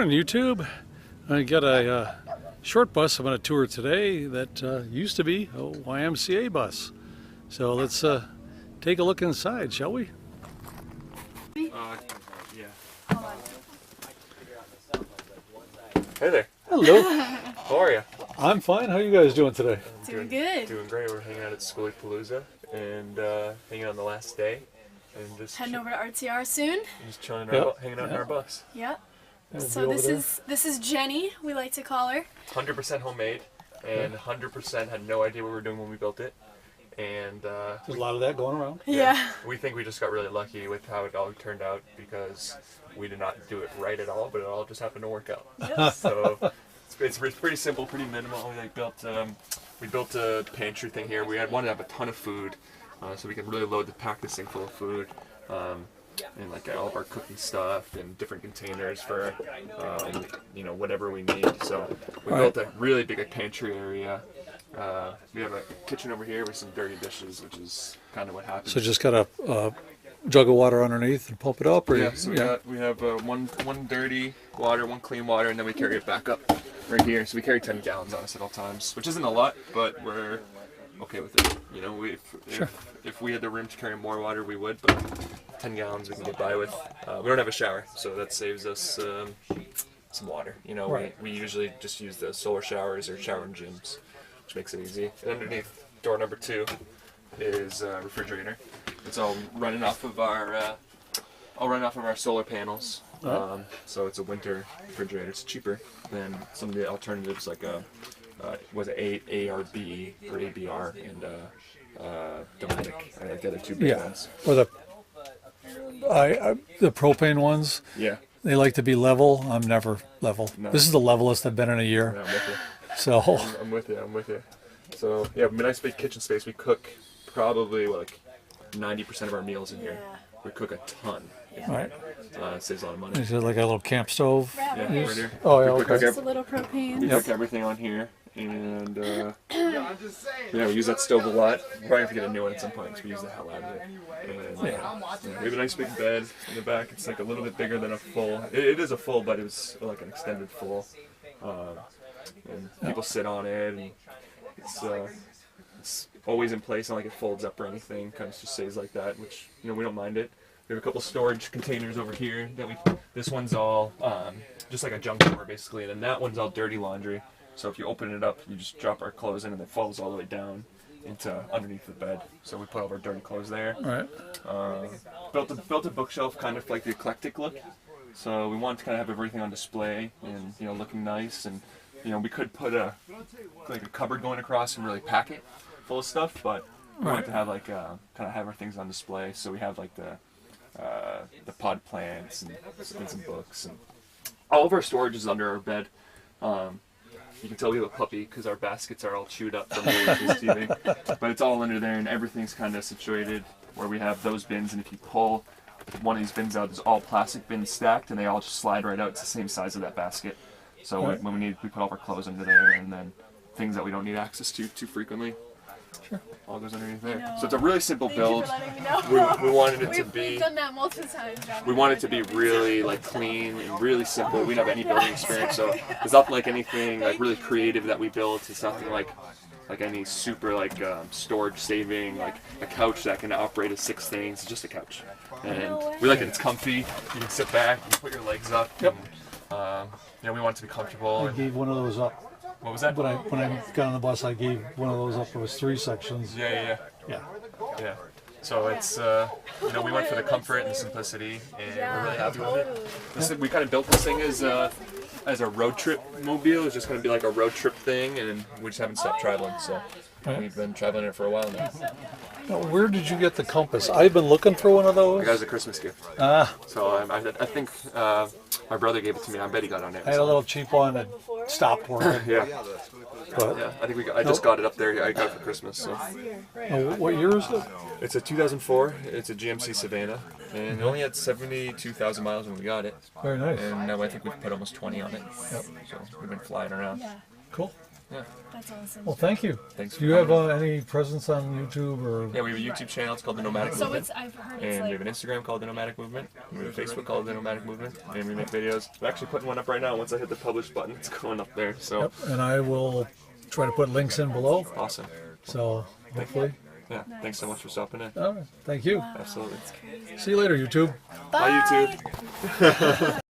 Morning, YouTube. I got a short bus I'm on a tour today that used to be a YMCA bus. So let's take a look inside, shall we? Yeah. Hey there. Hello. How are you? I'm fine. How are you guys doing today? Doing good. Doing great. We're hanging out at Schoolypalooza and hanging out on the last day. And just Heading over to RTR soon. just chilling, Yep. hanging out in our bus. Yep. We'll So be over this is Jenny, we like to call her. 100% homemade and 100% had no idea what we were doing when we built it. And There's a lot of that going around. Yeah. we think we just got really lucky with how it all turned out because we did not do it right at all, but it all just happened to work out. So it's pretty simple, pretty minimal. We built a pantry thing here. We wanted to have a ton of food, so we can really load this thing full of food, and like all of our cooking stuff and different containers for whatever we need. So we built a really big pantry area. We have a kitchen over here with some dirty dishes, which is kind of what happens. So just got a jug of water underneath and pump it up? Or Yeah, so we have one dirty water, one clean water, and then we carry it back up right here. So we carry 10 gallons on us at all times, which isn't a lot, but we're okay with it. You know, if we had the room to carry more water, we would, but 10 gallons we can get by with. We don't have a shower, so that saves us some water. You know, Right. we usually just use the solar showers or shower in gyms, which makes it easy. And underneath door number 2 is a refrigerator. It's all running off of our solar panels. So it's a winter refrigerator. It's cheaper than some of the alternatives like was it ARB or ABR and Nomadic. I like the other two big ones. Or the propane ones. Yeah. They like to be level. I'm never level. No. This is the levelest I've been in a year. Yeah, I'm with you. So I'm with you. So yeah, we have a nice big kitchen space. We cook probably like 90% of our meals in here. We cook a ton. right. It saves a lot of money. Is it like a little camp stove? Yeah, right here. Oh yeah, We cook okay. Just a little propane. We cook everything on here, and we use that stove a lot. We'll probably have to get a new one at some point because we use the hell out of it. And, we have a nice big bed in the back. It's like a little bit bigger than a full. It is a full, but it was like an extended full. And people sit on it, and it's always in place. Not like it folds up or anything. Kind of just stays like that, which we don't mind it. We have a couple storage containers over here that this one's all just like a junk drawer basically, and then that one's all dirty laundry. So if you open it up, you just drop our clothes in and it falls all the way down into underneath the bed. So we put all of our dirty clothes there. Right. Built a bookshelf kind of like the eclectic look. So we wanted to kind of have everything on display and looking nice, and we could put a cupboard going across and really pack it full of stuff, but we wanted to have like kind of have our things on display. So we have like the pot plants and some books, and all of our storage is under our bed. You can tell we have a puppy because our baskets are all chewed up from the teething, but it's all under there, and everything's kind of situated where we have those bins. And if you pull one of these bins out, there's all plastic bins stacked, and they all just slide right out. It's the same size of that basket. So when we put all of our clothes under there, and then things that we don't need access to too frequently. Sure. All goes underneath there. So it's a really simple build. Thank you for letting me know. We wanted it to be. We've done that multiple times. We want it to be really clean and really simple. We don't have any building experience, so it's not like anything like really creative that we built. It's nothing like any super storage saving, like a couch that can operate as 6 things. It's just a couch, and we like it. It's comfy. You can sit back, you put your legs up. Yep. And, we want it to be comfortable. I gave one of those up. What was that? When I got on the bus, I gave one of those up. It was 3 sections. Yeah. So it's we went for the comfort and the simplicity, and we're really happy with it. We kind of built this thing as a road trip mobile. It's just going to be like a road trip thing, and we just haven't stopped traveling. So we've been traveling it for a while now. Now, where did you get the compass? I've been looking for one of those. I got it as a Christmas gift. So I think my brother gave it to me. I bet he got it on Amazon. I had a little cheap one that stopped working. Yeah. But, Yeah, I think I just got it up there. I got it for Christmas. So what year is it? it's a 2004. It's a GMC Savannah, and it only had 72,000 miles when we got it. Very nice. And now I think we've put almost 20 on it. Yep. So we've been flying around. Cool. Yeah. That's awesome. Well, thank you. Thanks. Do you have any presence on YouTube or? Yeah, we have a YouTube channel. It's called the Nomadic So Movement. I've heard it's And we like have an Instagram called the Nomadic Movement. And we have a Facebook called the Nomadic Movement. And we make videos. I'm actually putting one up right now. Once I hit the publish button, it's going up there. So Yep, and I will try to put links in below. awesome. So hopefully. Yeah. Thanks so much for stopping in. All right. Thank you. wow, Absolutely. that's crazy. See you later, YouTube. Bye, YouTube.